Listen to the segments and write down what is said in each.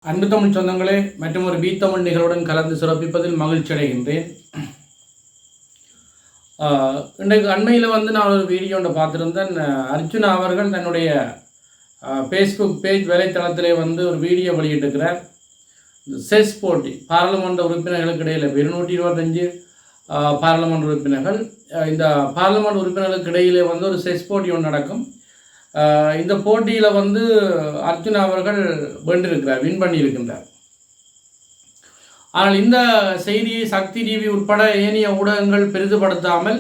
அன்பு தமிழ் சொந்தங்களே மற்றும் ஒரு பி தமிழ் நிகழ்வுடன் கலந்து சிறப்பிப்பதில் மகிழ்ச்சி அடைகின்றேன். இன்றைக்கு அண்மையில் நான் ஒரு வீடியோ ஒன்று பார்த்துருந்தேன். அர்ஜுனா அவர்கள் தன்னுடைய ஃபேஸ்புக் பேஜ் வலைத்தளத்திலே ஒரு வீடியோ வெளியிட்டிருக்கிறார். செஸ் போட்டி பாராளுமன்ற உறுப்பினர்களுக்கு இடையில் 225 பாராளுமன்ற உறுப்பினர்கள், இந்த பாராளுமன்ற உறுப்பினர்களுக்கு இடையிலே ஒரு செஸ் போட்டி ஒன்று நடக்கும். இந்த போட்டியில் அர்ஜுனா அவர்கள் வென்றிருக்கிறார், வின் பண்ணியிருக்கின்றார். ஆனால் இந்த செய்தியை சக்தி டிவி உட்பட ஏனைய ஊடகங்கள் பெரிதுபடுத்தாமல்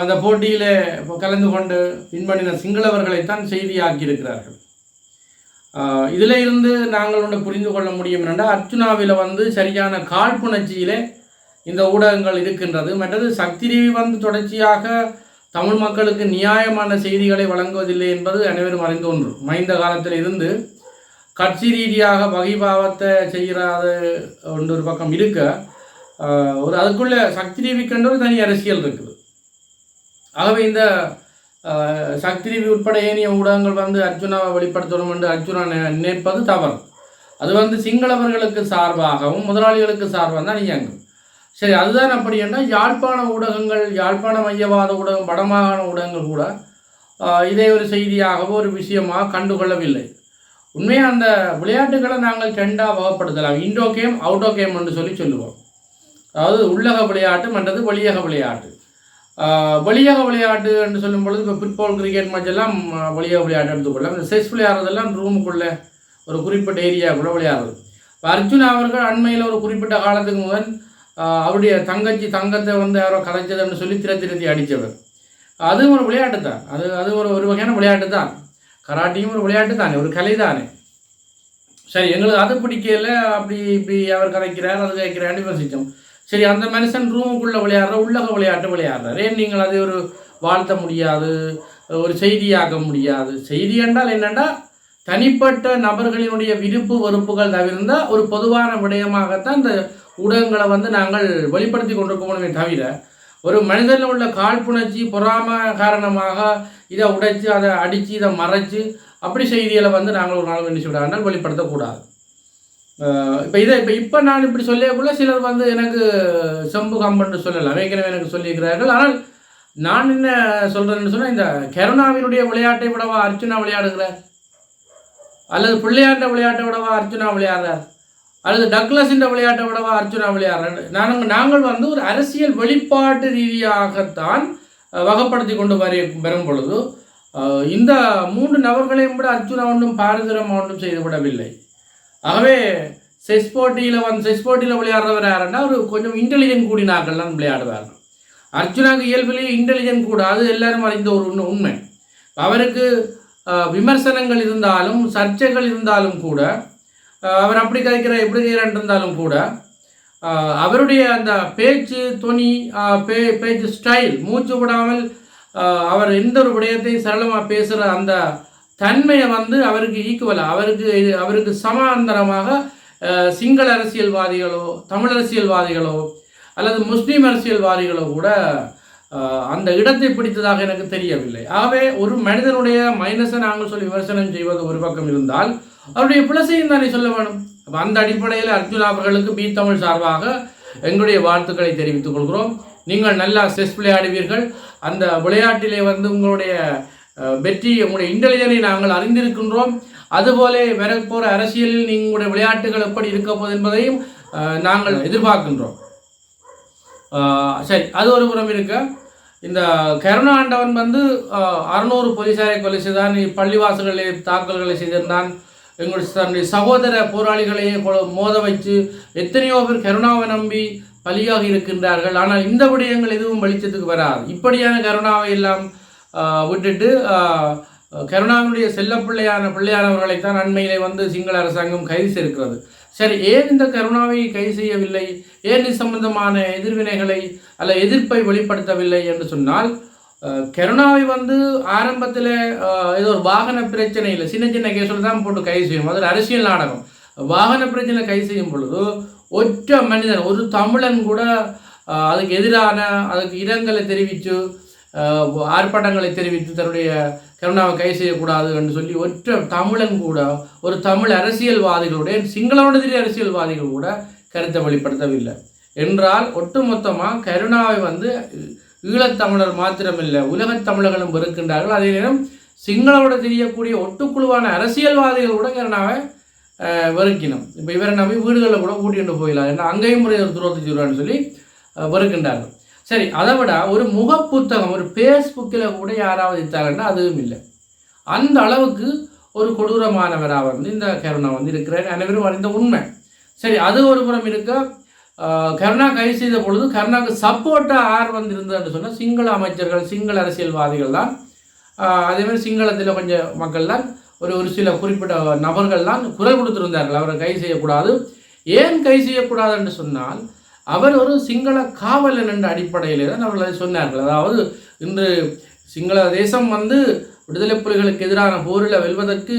அந்த போட்டியில் கலந்து கொண்டு வின் பண்ணின சிங்களவர்களைத்தான் செய்தியாக்கியிருக்கிறார்கள். இதில் இருந்து நாங்கள் ஒன்று புரிந்து கொள்ள முடியும் என்னென்றால், அர்ஜுனாவில் சரியான காழ்ப்புணர்ச்சியிலே இந்த ஊடகங்கள் இருக்கின்றது. மற்றது சக்தி டிவி தொடர்ச்சியாக தமிழ் மக்களுக்கு நியாயமான செய்திகளை வழங்குவதில்லை என்பது அனைவரும் அறிந்த ஒன்று. மறைந்த காலத்தில் இருந்து கட்சி ரீதியாக வகைபாவத்தை செய்கிறாது ஒரு பக்கம் இருக்க, அதுக்குள்ள சக்தி டிவிக்கென்ற ஒரு தனி அரசியல் இருக்குது. ஆகவே இந்த சக்தி டிவி உட்பட ஏனைய ஊடகங்கள் அர்ஜுனாவை வெளிப்படுத்தணும் என்று அர்ஜுனா நினைப்பது தவறு. அது சிங்களவர்களுக்கு சார்பாகவும் முதலாளிகளுக்கு சார்பாக தான் இயங்கும். சரி, அதுதான் அப்படி என்றால் யாழ்ப்பாண ஊடகங்கள், யாழ்ப்பாண மையவாத ஊடகம், வடமாகாண ஊடகங்கள் கூட இதை ஒரு செய்தியாகவோ ஒரு விஷயமாக கண்டுகொள்ளவில்லை. உண்மையாக அந்த விளையாட்டுகளை நாங்கள் ரெண்டாக வகைப்படுத்தலாம். இண்டோ கேம், அவுட்டோ கேம் என்று சொல்லுவோம். அதாவது உள்ளக விளையாட்டு மற்றது வெளியக விளையாட்டு. வெளியக விளையாட்டு என்று சொல்லும் பொழுது இப்போ ஃபுட்பால், கிரிக்கெட் மேட்செல்லாம் வெளியக விளையாட்டு எடுத்துக்கொள்ளலாம். இந்த செஸ் விளையாடுறதெல்லாம் ரூமுக்குள்ளே ஒரு குறிப்பிட்ட ஏரியாவுக்குள்ளே விளையாடுறது. இப்போ அர்ஜுனா அவர்கள் அண்மையில் ஒரு குறிப்பிட்ட காலத்துக்கு முதல் அவருடைய தங்கத்தை யாரோ கலைச்சதுன்னு சொல்லி திருத்தி அடித்தவர். அதுவும் ஒரு விளையாட்டு தான். அது ஒரு வகையான விளையாட்டு தான். கராட்டியும் ஒரு விளையாட்டு தானே, ஒரு கலை தானே. சரி, எங்களுக்கு அது பிடிக்கல, அப்படி இப்படி அவர் கலைக்கிறார், அது கலைக்கிறான்னு யோசித்தோம். சரி, அந்த மனுஷன் ரூமுக்குள்ளே விளையாடுற உள்ளக விளையாட்டு விளையாடுறார். ஏன் நீங்கள் அதை ஒரு வாழ்த்த முடியாது, ஒரு செய்தியாக்க முடியாது? செய்தி என்றால் என்னென்னா, தனிப்பட்ட நபர்களினுடைய விருப்பு வெறுப்புகள் தவிர்ந்தால் ஒரு பொதுவான விடயமாகத்தான் இந்த ஊடகங்களை நாங்கள் வெளிப்படுத்தி கொண்டிருக்கணுமே தவிர, ஒரு மனிதனில் உள்ள காழ்ப்புணர்ச்சி பொறாமை காரணமாக இதை உடைச்சு அதை அடித்து இதை மறைச்சு அப்படி செய்திகளை நாங்கள் ஒரு நாள் என்ன விடாமல் வெளிப்படுத்தக்கூடாது. இப்போ நான் இப்படி சொல்லக்குள்ள சிலர் எனக்கு செம்பு கம்பன்னு சொல்லலாம், ஏற்கனவே எனக்கு சொல்லியிருக்கிறார்கள். ஆனால் நான் என்ன சொல்கிறேன்னு சொன்னால், இந்த கருணாவினுடைய விளையாட்டை விடவா அர்ஜுனா விளையாடுகிறார்? அல்லது பிள்ளையாண்ட விளையாட்டை விடவா அர்ஜுனா விளையாடுறார்? அல்லது டக்ளஸின் விளையாட்டை விடவா அர்ஜுனா விளையாடுறார்? நாங்கள் ஒரு அரசியல் வெளிப்பாட்டு ரீதியாகத்தான் வகைப்படுத்தி கொண்டு வரும் பொழுது இந்த 3 நபர்களையும் விட அர்ஜுனா ஒன்றும் பாரதூரம் ஒன்றும் செய்துவிடவில்லை. ஆகவே செஸ் போட்டியில் விளையாடுறவர் யாருன்னா ஒரு கொஞ்சம் இன்டெலிஜென்ட் கூடினாக்கள்லாம் விளையாடுவார். அர்ஜுனாவுக்கு இயல்பிலேயே இன்டெலிஜென்ட் கூட, அது எல்லாரும் அறிந்த ஒரு உண்மை. அவருக்கு விமர்சனங்கள் இருந்தாலும் சர்ச்சைகள் இருந்தாலும் கூட, அவர் அப்படி எப்படி கைக்கிறான் இருந்தாலும் கூட, அவருடைய அந்த பேச்சு தொனி, பேச்சு ஸ்டைல், மூச்சு விடாமல் அவர் எந்த ஒரு விடயத்தையும் சரளமாக பேசுகிற அந்த தன்மையை அவருக்கு ஈக்குவலாக, அவருக்கு சமாந்தரமாக சிங்கள அரசியல்வாதிகளோ தமிழ் அரசியல்வாதிகளோ அல்லது முஸ்லீம் அரசியல்வாதிகளோ கூட அந்த இடத்தை பிடித்ததாக எனக்கு தெரியவில்லை. ஆகவே ஒரு மனிதனுடைய மைனஸை நாங்கள் சொல்லி விமர்சனம் செய்வது ஒரு பக்கம் இருந்தால், அவருடைய பிளஸையும் தானே சொல்ல வேணும். அப்போ அந்த அடிப்படையில் அர்ஜுனா அவர்களுக்கு பி தமிழ் சார்பாக எங்களுடைய வாழ்த்துக்களை தெரிவித்துக் கொள்கிறோம். நீங்கள் நல்லா செஸ் விளையாடுவீர்கள். அந்த விளையாட்டிலே உங்களுடைய வெற்றி, உங்களுடைய இன்டெலிஜென்ஸை நாங்கள் அறிந்திருக்கின்றோம். அதுபோல வரப்போகிற அரசியலில் உங்களுடைய விளையாட்டுகள் எப்படி இருக்க போகுது என்பதையும் நாங்கள் எதிர்பார்க்கின்றோம். சரி, அது ஒரு புறம் இருக்க, இந்த கருணா ஆண்டவன் 600 போலீசாரை கொலை செய்தான், பள்ளிவாசல்களை தாக்கல்களை செய்திருந்தான், எங்களுடைய சகோதர போராளிகளையே மோத வைத்து எத்தனையோ பேர் கருணாவை நம்பி பலியாக இருக்கின்றார்கள். ஆனால் இந்த விடயங்கள் எதுவும் வெளிச்சத்துக்கு வராது. இப்படியான கருணாவை எல்லாம் விட்டுட்டு கருணாவினுடைய பிள்ளையானவர்களைத்தான் அண்மையிலே சிங்கள அரசாங்கம் கைது செய்திருக்கிறது. சரி, ஏன் இந்த கருணாவை கைது செய்யவில்லை? ஏன் இது சம்பந்தமான எதிர்வினைகளை அல்ல எதிர்ப்பை வெளிப்படுத்தவில்லை என்று சொன்னால், கருணாவை ஆரம்பத்தில் ஏதோ ஒரு வாகன பிரச்சனை இல்லை, சின்ன கேஸில் தான் போட்டு கைது செய்யும். அதில் அரசியல் நாடகம். வாகன பிரச்சனை கைது செய்யும் பொழுது ஒற்ற மனிதன், ஒரு தமிழன் கூட அதுக்கு எதிரான, அதுக்கு இரங்கலை தெரிவித்து ஆர்ப்பாட்டங்களை தெரிவித்து தன்னுடைய கருணாவை கை செய்யக்கூடாது என்று சொல்லி ஒற்றை தமிழன் கூட ஒரு தமிழ் அரசியல்வாதிகளுடைய சிங்களவனதிரி அரசியல்வாதிகள் கூட கருத்தை வெளிப்படுத்தவில்லை என்றால் ஒட்டுமொத்தமாக கருணாவை வந்து ஈழத்தமிழர் மாத்திரமில்லை உலகத் தமிழர்களும் வெறுக்கின்றார்கள். அதே நேரம் சிங்களோட தெரியக்கூடிய ஒட்டுக்குழுவான அரசியல்வாதிகள் கூட கருணாவை வெறுக்கினோம். இப்போ இவரை நம்பி வீடுகளில் கூட கூட்டிகிட்டு போயிடலாம் ஏன்னா அங்கேயும் முறை ஒரு துரோகத்துக்கு வருவான்னு சொல்லி வெறுக்கின்றார்கள். சரி, அதை விட ஒரு முகப்புத்தகம் ஒரு ஃபேஸ்புக்கில் கூட யாராவது இத்தாங்கன்னா அதுவும் இல்லை. அந்த அளவுக்கு ஒரு கொடூரமானவராக வந்து இந்த கருணா வந்து இருக்கிறார், அனைவரும் அறிந்த உண்மை. சரி, அது ஒரு புறம் இருக்க கருணா கைது செய்த பொழுது கருணாவுக்கு சப்போர்ட்டாக யார் வந்து இருந்ததுன்னு சொன்னால் சிங்கள அமைச்சர்கள் சிங்கள அரசியல்வாதிகள் தான். அதேமாதிரி சிங்களத்தில் கொஞ்சம் மக்கள் தான் ஒரு சில குறிப்பிட்ட நபர்கள் தான் குரல் கொடுத்திருந்தார்கள் அவரை கைது செய்யக்கூடாது. ஏன் கைது செய்யக்கூடாது என்று சொன்னால் அவர் ஒரு சிங்கள காவலன் என்ற அடிப்படையிலே தான் அவர்கள் அதை சொன்னார்கள். அதாவது இன்று சிங்கள தேசம் வந்து விடுதலை புலிகளுக்கு எதிரான போரில் வெல்வதற்கு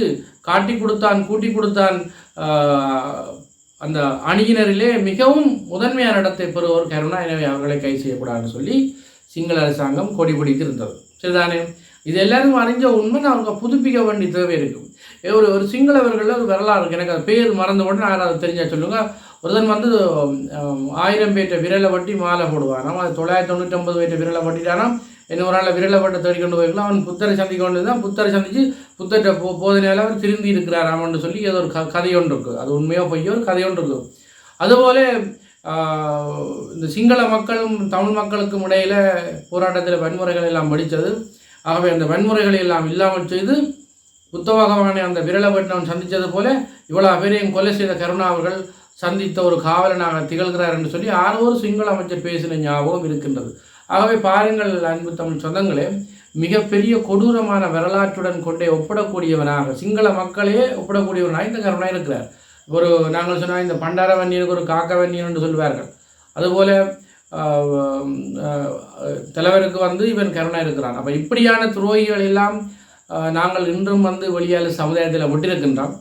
காட்டி கொடுத்தான் கூட்டி கொடுத்தான் அந்த அணியினரிலே மிகவும் முதன்மையான இடத்தை பெறுவோர் கருணா, எனவே அவர்களை கைது செய்யக்கூடாதுன்னு சொல்லி சிங்கள அரசாங்கம் கொடி பிடித்து இருந்தது. சரிதானே? இது எல்லாரும் அறிஞ்ச உண்மை. அவங்க புதுப்பிக்க வேண்டிய தேவை இருக்கும். ஒரு சிங்களவர்களில் ஒரு வரலாறு இருக்குது, எனக்கு அது பேர் மறந்த உடனே யாராவது தெரிஞ்சா சொல்லுங்கள். ஒருத்தன் வந்து 1000 பேற்ற விரலை வட்டி மாலை போடுவான். அது 999 பேற்ற விரலை வட்டிட்டானா இன்னொரு ஆள் விரலை வட்டை தேடி கொண்டு போய்க்கலாம். அவன் புத்தரை சந்திக்க கொண்டு தான் புத்தரை சந்தித்து புத்தர்கிட்ட போதனையால் அவர் திருந்தி இருக்கிறார் அவன்னு சொல்லி ஏதோ ஒரு கதை ஒன்று இருக்குது. அது உண்மையோ பொய்யோ ஒரு கதை ஒன்று இருக்குது. அதுபோல் இந்த சிங்கள மக்களும் தமிழ் மக்களுக்கும் இடையில் போராட்டத்தில் வன்முறைகள் எல்லாம் படித்தது. ஆகவே அந்த வன்முறைகளை எல்லாம் இல்லாமல் செய்து புத்தகமான அந்த விரலை வட்டினவன் சந்தித்தது போல இவ்வளோ பேரையும் கொலை செய்த கருணா அவர்கள் சந்தித்த ஒரு காவலனாக திகழ்கிறார் என்று சொல்லி யாரோ ஒரு சிங்கள அமைச்சர் பேசின ஞாபகம் இருக்கின்றது. ஆகவே பாருங்கள் அன்பு தமிழ் சொந்தங்களே, மிகப்பெரிய கொடூரமான வரலாற்றுடன் கொண்டே ஒப்பிடக்கூடியவனாக சிங்கள மக்களே ஒப்பிடக்கூடியவனாக இந்த கருணா இருக்கிறார். ஒரு நாங்கள் சொன்னால் இந்த பண்டார வன்னியனுக்கு ஒரு காக்க வன்னியன் என்று சொல்வார்கள். அதுபோல் தலைவருக்கு வந்து இவன் கருணா இருக்கிறான். அப்போ இப்படியான துரோகிகள் எல்லாம் நாங்கள் இன்றும் வந்து வெளியால் சமுதாயத்தில் விட்டிருக்கின்றோம்.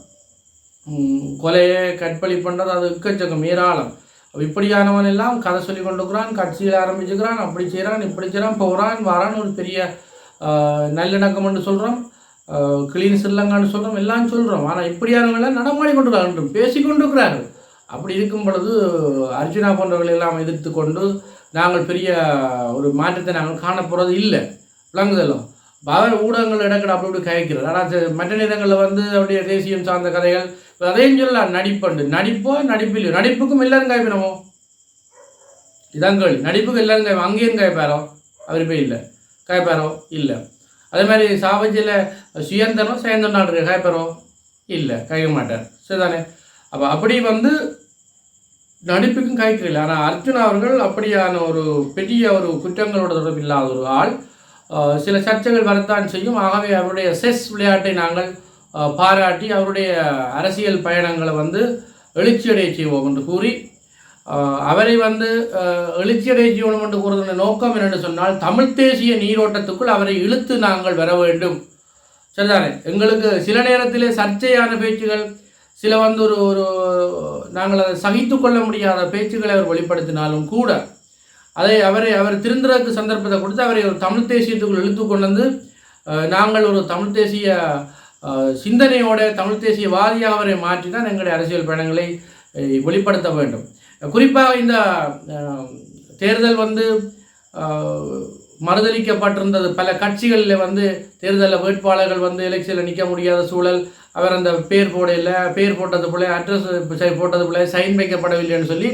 கொலையை கற்பழி பண்ணுறது அது எக்கச்சக்கம் ஏராளம். இப்படியானவன் எல்லாம் கதை சொல்லி கொண்டுக்கிறான், கட்சியில் ஆரம்பிச்சுக்கிறான், அப்படி செய்கிறான் இப்படி செய்கிறான் போகிறான் வரான்னு ஒரு பெரிய நல்லிணக்கம்னு சொல்கிறோம், கிளீன் சில்லங்கான்னு சொல்கிறோம், எல்லாம் சொல்கிறோம். ஆனால் இப்படியானவங்களாம் நடமாடி கொண்டுக்கிறார்கள், பேசி கொண்டிருக்கிறார்கள். அப்படி இருக்கும் பொழுது அர்ஜுனா போன்றவர்கள் எல்லாம் எதிர்த்து கொண்டு நாங்கள் பெரிய ஒரு மாற்றத்தை நாங்கள் காணப்போகிறது இல்லை. விளங்குதலும் அவர் ஊடகங்கள் இடக்கட அப்படி இப்படி கயக்கிறார். ஆனால் மற்ற நேரங்களில் வந்து அப்படியே தேசியம் சார்ந்த கதைகள் அதையும் சொல்லலாம். நடிப்போ நடிப்பில்லையோ நடிப்புக்கும் எல்லாரும் காய்ப்பினமோ இதான் கேள்வி. நடிப்புக்கு எல்லாரும் காய்ப்போம், அங்கேயும் காய்ப்பாரோ அவர் போய் இல்லை காய்ப்பாரோ இல்லை. அதே மாதிரி சாவஜியில் சுயந்தனோ சேந்தனாள் இருக்க காய்ப்பாரோ இல்லை காய்க்க மாட்டார். சரிதானே? அப்போ அப்படி வந்து நடிப்புக்கும் காய்க்கல. ஆனால் அர்ஜுனா அவர்கள் அப்படியான ஒரு பெரிய ஒரு குற்றங்களோட தொடர்பு இல்லாத ஒரு ஆள். சில சர்ச்சைகள் வரத்தான் செய்யும். ஆகவே அவருடைய செஸ் விளையாட்டை நாங்கள் பாராட்டி அவருடைய அரசியல் பயணங்களை வந்து எழுச்சியடைய செய்வோம் என்று கூறி அவரை வந்து எழுச்சியடைய செய்வோம் என்று கூறுவதன் நோக்கம் என்னென்னு சொன்னால் தமிழ் தேசிய நீரோட்டத்துக்குள் அவரை இழுத்து நாங்கள் வர வேண்டும். சரிதானே? எங்களுக்கு சில நேரத்திலே சர்ச்சையான பேச்சுகள் சில வந்து ஒரு நாங்கள் அதை சகித்து கொள்ள முடியாத பேச்சுக்களை அவர் வெளிப்படுத்தினாலும் கூட அவர் திருந்துறதுக்கு சந்தர்ப்பத்தை கொடுத்து அவரை ஒரு தமிழ் தேசியத்துக்குள் இழுத்து கொண்டு வந்து நாங்கள் ஒரு தமிழ் தேசிய சிந்தனையோட தமிழ் தேசியவாதியாக அவரை மாற்றி தான் எங்களுடைய அரசியல் பயணங்களை வெளிப்படுத்த வேண்டும். குறிப்பாக இந்த தேர்தல் வந்து மறுதளிக்கப்பட்டிருந்தது. பல கட்சிகளில் வந்து தேர்தலில் வேட்பாளர்கள் வந்து எலெக்ஷனில் நிற்க முடியாத சூழல். அவர் அந்த பேர் போட்டது போல அட்ரஸ் போட்டது போல சைன் வைக்கப்படவில்லைன்னு சொல்லி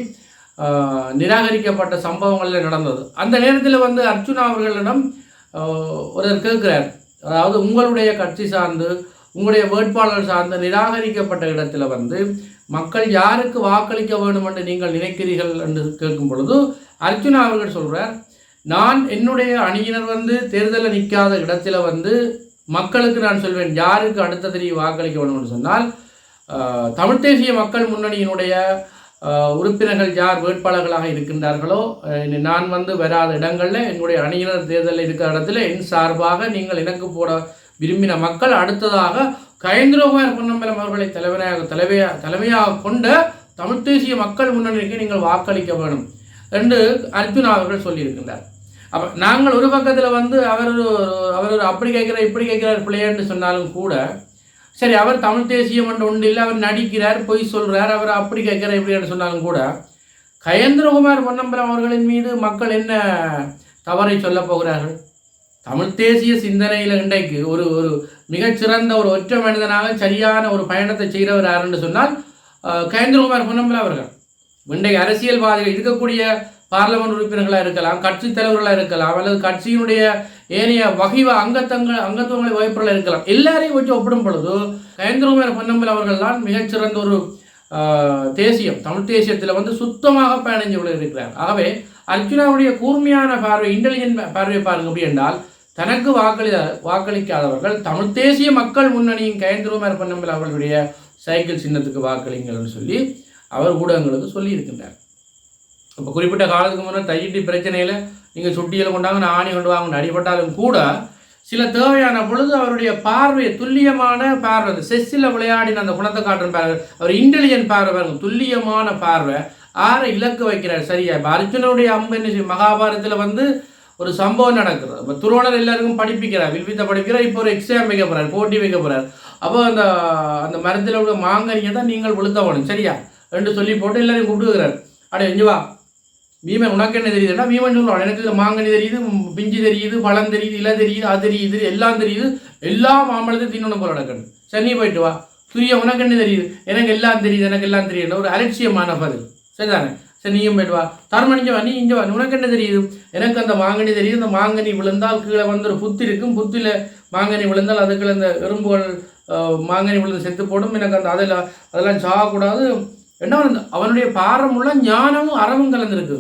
நிராகரிக்கப்பட்ட சம்பவங்களில் நடந்தது. அந்த நேரத்தில் வந்து அர்ஜுனா அவர்களிடம் ஒருத்தர் கேட்கிறார், அதாவது உங்களுடைய கட்சி சார்ந்து உங்களுடைய வேட்பாளர் சார்ந்து நிராகரிக்கப்பட்ட இடத்துல வந்து மக்கள் யாருக்கு வாக்களிக்க வேண்டும் என்று நீங்கள் நினைக்கிறீர்கள் என்று கேட்கும் பொழுது அர்ஜுனா அவர்கள் சொல்கிறார், நான் என்னுடைய அணியினர் வந்து தேர்தலில் நிற்காத இடத்துல வந்து மக்களுக்கு நான் சொல்வேன் யாருக்கு அடுத்த தெரிவு வாக்களிக்க வேண்டும் என்று சொன்னால் தமிழ் தேசிய மக்கள் முன்னணியினுடைய உறுப்பினர்கள் யார் வேட்பாளர்களாக இருக்கின்றார்களோ நான் வந்து வராத இடங்களில் என்னுடைய அணியினர் தேர்தலில் இருக்கிற இடத்துல என் சார்பாக நீங்கள் எனக்கு போட விரும்பின மக்கள் அடுத்ததாக கயேந்திரகுமார் பொன்னம்பலம் அவர்களை தலைமையாக கொண்ட தமிழ் தேசிய மக்கள் முன்னணிக்கு நீங்கள் வாக்களிக்க வேண்டும் என்று அர்ஜுனா அவர்கள் சொல்லியிருக்கின்றார். அப்போ நாங்கள் ஒரு பக்கத்தில் வந்து அவர் அப்படி கேட்குறார் இப்படி கேட்குறார் பிள்ளையான்னு சொன்னாலும் கூட சரி, அவர் தமிழ் தேசியம் ஒன்று இல்லை, அவர் நடிக்கிறார், பொய் சொல்கிறார், அவர் அப்படி கேட்குறார் இப்படின்னு சொன்னாலும் கூட கயேந்திரகுமார் பொன்னம்பலம் அவர்களின் மீது மக்கள் என்ன தவறை சொல்ல போகிறார்கள்? தமிழ் தேசிய சிந்தனையில் இன்றைக்கு ஒரு ஒரு மிகச்சிறந்த ஒரு ஒற்றை மனிதனாக சரியான ஒரு பயணத்தை செய்கிறவர் யாருன்னு சொன்னால் கயேந்திரகுமார் பொன்னம்பலம் அவர்கள். இன்றைக்கு அரசியல்வாதிகள் இருக்கக்கூடிய பார்லமெண்ட் உறுப்பினர்களாக இருக்கலாம், கட்சி தலைவர்களாக இருக்கலாம், அல்லது கட்சியினுடைய ஏனைய அங்கத்துவங்களை வகுப்புகளாக இருக்கலாம். எல்லாரையும் வச்சு ஒப்பிடும் பொழுது கயேந்திரகுமார் பொன்னம்பலம் அவர்கள் தான் மிகச்சிறந்த ஒரு தேசியம், தமிழ் தேசியத்தில் வந்து சுத்தமாக பயணிஞ்சு கொள்ள இருக்கிறார். ஆகவே அர்ச்சுனாவுடைய கூர்மையான பார்வை, இன்டெலிஜென்ட் பார்வை பாருங்க. அப்படி என்றால் தனக்கு வாக்களிக்காதவர்கள் தமிழ் தேசிய மக்கள் முன்னணியின் கயேந்திரகுமார் பொன்னம்பலம் அவர்களுடைய சைக்கிள் சின்னத்துக்கு வாக்களிங்கள்னு சொல்லி அவர் ஊடகங்களுக்கு சொல்லி இருக்கின்றார். இப்போ குறிப்பிட்ட காலத்துக்கு முன்னே தையிட்டி பிரச்சனையில் நீங்கள் சுட்டியில் கொண்டாங்க ஆணி கொண்டு வாங்க அடிபட்டாலும் கூட சில தேவையான பொழுது அவருடைய பார்வை, துல்லியமான பார்வை, அந்த செஸ்ஸில் விளையாடின அந்த குணத்தை காட்டுற பார்வை, அவர் இன்டெலிஜென்ட் பார்வை, துல்லியமான பார்வை, ஆரை இலக்கு வைக்கிறார். சரியா? இப்போ அர்ஜுனனுடைய அம்பு என்ன, மகாபாரதத்தில் வந்து ஒரு சம்பவம் நடக்குது. இப்போ துரோணர் எல்லாருக்கும் படிப்பிக்கிறார், வில்வித்தை படிக்கிறார். இப்போ ஒரு எக்ஸாம் வைக்க போகிறார், போட்டி வைக்க போகிறார். அப்போ அந்த மரத்தில் உள்ள மாங்கனியை தான் நீங்கள் விழுத்தவணும், சரியா என்று சொல்லி போட்டு எல்லாரையும் கூப்பிட்டுக்கிறார். அடே இஞ்சி வா பீமன், உனக்கு என்ன தெரியுதுன்னா பீமன் சொல்லுவான், எனக்கு இதில் மாங்கனி தெரியுது, பிஞ்சு தெரியுது, பழம் தெரியுது, இலை தெரியுது, அது தெரியுது, எல்லாம் தெரியுது, எல்லா மாம்பழத்தையும் தின்னணும் போல நடக்கணும். சரி நீ போயிட்டு வா. துரிய உனக்கு என்ன தெரியுது? எனக்கு எல்லாம் தெரியுது, எனக்கு எல்லாம் தெரியுது. ஒரு அலட்சியமான பதில், சரிதானே? சரி நீயும் போயிட்டு வா. தர்மனிஞ்ச வா, நீ இங்கே வா. உனக்கு என்ன தெரியுது? எனக்கு அந்த மாங்கனி தெரியுது. அந்த மாங்கனி விழுந்தால் கீழே வந்து ஒரு புத்து இருக்கும், புத்தில் மாங்கனி விழுந்தால் அதுக்குள்ள அந்த எறும்புகள் மாங்கனி விழுந்து செத்து போடும். எனக்கு அந்த அதெல்லாம் சாகக்கூடாது. என்ன அவனுடைய பாரமுள்ள ஞானமும் அறமும் கலந்துருக்கு.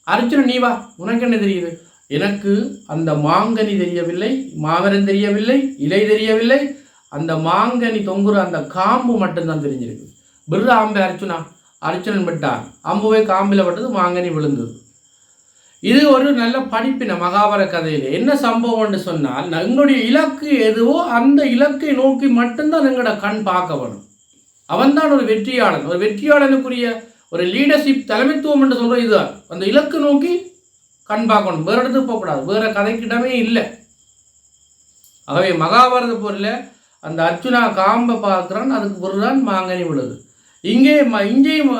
அர்ஜுனன் நீ வா, உனக்கு என்ன தெரியுது? எனக்கு அந்த மாங்கனி தெரியவில்லை, மாமரம் தெரியவில்லை, இலை தெரியவில்லை, அந்த மாங்கனி தொங்குற அந்த காம்பு மட்டும்தான் தெரிஞ்சிருக்கு. பிற ஆம்பு அர்ஜுனன் விட்டான், அம்புவை காம்பில் பட்டது, மாங்கனி விழுந்தது. இது ஒரு நல்ல படிப்பின மகாபாரத கதையில். என்ன சம்பவம்னு சொன்னால், எங்களுடைய இலக்கு எதுவோ அந்த இலக்கை நோக்கி மட்டும்தான் எங்களோட கண் பார்க்க வேணும். அவன்தான் ஒரு வெற்றியாளன். ஒரு வெற்றியாளனுக்குரிய ஒரு லீடர்ஷிப், தலைமைத்துவம் என்று சொல்கிற இதுதான். அந்த இலக்கு நோக்கி கண் பார்க்கணும், வேறு இடத்துக்கு போகக்கூடாது, வேறு கதைக்கிட்டமே இல்லை. ஆகவே மகாபாரத போரில் அந்த அர்ஜுனா காம்பை பார்க்குறான், அதுக்கு பொருள்தான் மாங்கனி விழுது. இங்கேயும்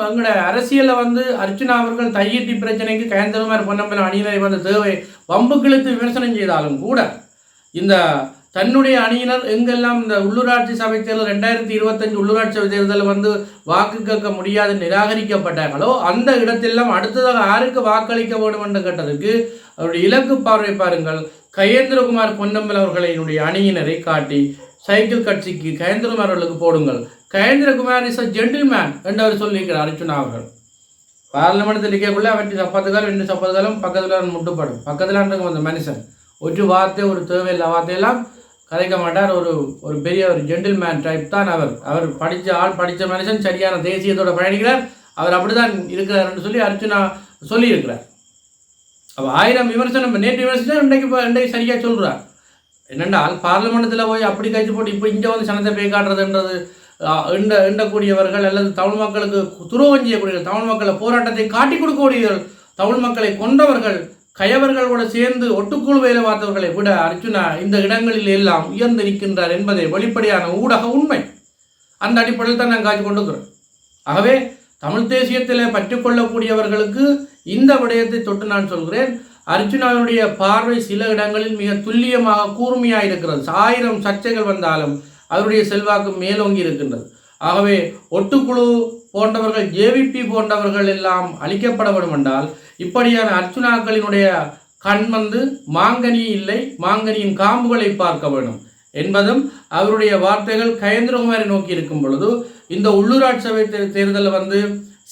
எங்களோட அரசியலில் வந்து அர்ஜுனா அவர்கள் தையிட்டி பிரச்சனைக்கு கயேந்திரகுமார் பொன்னம்பலம் அணியினரை வந்து தேவை வம்பு கிழித்து விமர்சனம் செய்தாலும் கூட இந்த தன்னுடைய அணியினர் எங்கெல்லாம் இந்த உள்ளூராட்சி சபை தேர்தல் 2025 உள்ளூராட்சி சபை தேர்தலில் வந்து வாக்கு கேட்க முடியாது நிராகரிக்கப்பட்டார்களோ அந்த இடத்தெல்லாம் அடுத்ததாக யாருக்கு வாக்களிக்க வேண்டும் என்று கேட்டதுக்கு அவருடைய இலக்கு பார்வை பாருங்கள். கயேந்திரகுமார் பொன்னம்பலம் அவர்களினுடைய அணியினரை காட்டி சைக்கிள் கட்சிக்கு கயேந்திரகுமார் அவர்களுக்கு போடுங்கள். கயேந்திரகுமார் இஸ் அ ஜென்டில்மேன் என்று அவர் சொல்லியிருக்கிறார் அர்ஜுனா அவர்கள். பார்லமெண்ட்டில் இருக்கக்குள்ள அவற்றை சப்பத்துக்காலம் 2 சப்பத்துக்காலம் பக்கத்தில் முட்டுப்படும். பக்கத்தில் அந்த மனுஷன் ஒரு வார்த்தை, ஒரு தேவையில்லை வார்த்தையெல்லாம் கதைக்க மாட்டார். ஒரு பெரிய ஒரு ஜென்டில்மேன் டைப் தான் அவர் படித்த மனுஷன், சரியான தேசியத்தோட பயணிக்கிறார், அவர் அப்படிதான் இருக்கிறார்னு சொல்லி அர்ஜுனா சொல்லியிருக்கிறார். அப்போ 1000 விமர்சனம், நேற்று விமர்சனம் இன்றைக்கு சரியாக சொல்கிறார். என்னென்றால் பார்லமெண்ட்டில் போய் அப்படி கழிச்சு போட்டு இப்போ இங்கே வந்து சனத்தை பேய் காட்டுறதுன்றது எண்டக்கூடியவர்கள் அல்லது தமிழ் மக்களுக்கு துரோகம் செய்யக்கூடியவர்கள், தமிழ் மக்களை போராட்டத்தை காட்டி கொடுக்கக்கூடியவர்கள், தமிழ் மக்களை கொண்டவர்கள், கயவர்களோட சேர்ந்து ஒட்டுக்குழு வேலை பார்த்தவர்களை விட அர்ஜுனா இந்த இடங்களில் எல்லாம் உயர்ந்து நிற்கின்றார் என்பதை வெளிப்படையான ஊடக உண்மை. அந்த அடிப்படையில் தான் நான் காட்சி கொண்டுக்கிறேன். ஆகவே தமிழ் தேசியத்தில் பற்றுக்கொள்ளக்கூடியவர்களுக்கு இந்த விடயத்தை தொட்டு நான் சொல்கிறேன். அர்ஜுனாவுடைய பார்வை சில இடங்களில் மிக துல்லியமாக கூர்மையாக இருக்கிறது. 1000 சர்ச்சைகள் வந்தாலும் அவருடைய செல்வாக்கு மேலோங்கி இருக்கின்றது. ஆகவே ஒட்டுக்குழு போன்றவர்கள், ஜேவிபி போன்றவர்கள் எல்லாம் அழிக்கப்பட வேண்டும் என்றால் இப்படியான அர்ச்சுனாக்களினுடைய கண் வந்து மாங்கனி இல்லை, மாங்கனியின் காம்புகளை பார்க்க வேண்டும் என்பதும் அவருடைய வார்த்தைகள் கயேந்திரகுமாரை நோக்கி இருக்கும் பொழுது இந்த உள்ளூராட்சி சபை தேர்தலில் வந்து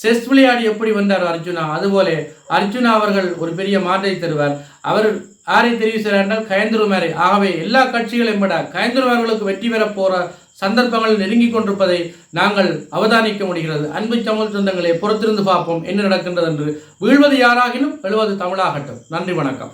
செஸ் விளையாடி எப்படி வந்தார் அர்ஜுனா, அதுபோல அர்ஜுனா அவர்கள் ஒரு பெரிய மாற்றை தருவார். அவர் யாரை தெரிவு செய்கிறார் என்றால் கயேந்திரகுமாரை. ஆகவே எல்லா கட்சிகளையும் விட கயேந்திரகுமார்களுக்கு வெற்றி பெற போகிற சந்தர்ப்பங்கள் நெருங்கி கொண்டிருப்பதை நாங்கள் அவதானிக்க முடிகிறது. அன்பு தமிழ் சொந்தங்களை பொறுத்திருந்து பார்ப்போம் என்ன நடக்கின்றது என்று. வீழ்வது யாராகினும் எழுவது தமிழாகட்டும். நன்றி, வணக்கம்.